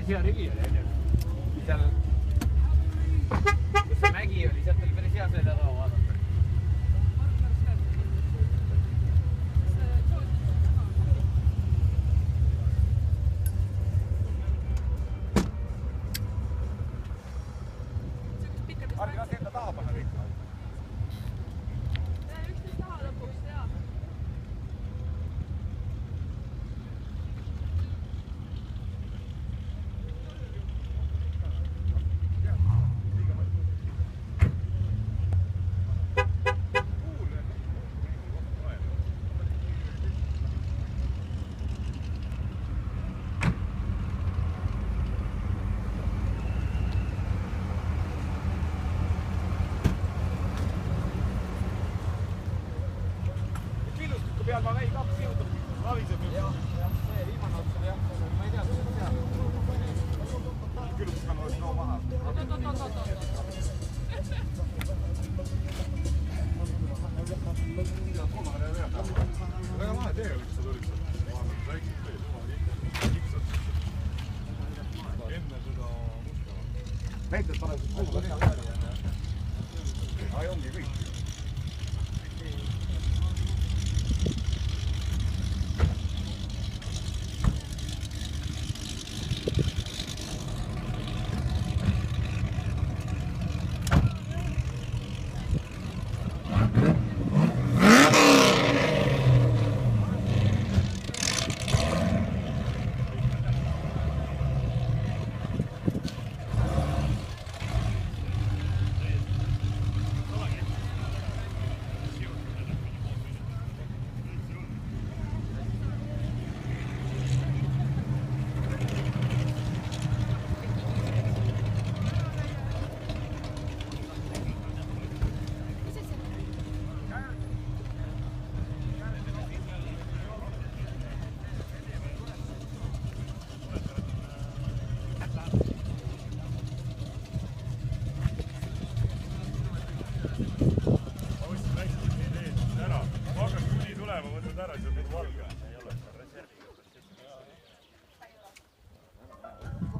hea rivi oli, onju. Seal, kus see mägi oli, sealt oli päris hea selja taha vaadata. Argi, lase enda taha panna kõik. Üksteist taha lõpuks, jaa. Peal ma väi kaks jõudub, laviseb ju. Jah, see viimane ots oli jah, ma ei tea, kus see seal. Külmust kannavad noo maha. Väga lahe tee oli, kus sa tulid sealt. Ma olen väiksed teed, kiksad. Enne seda musta. Näitad paneb kuhu ka teha. Ai, ongi kõik. Ma võtsin väiksed ideed ära. Hakkas kuni tulema, võtad ära.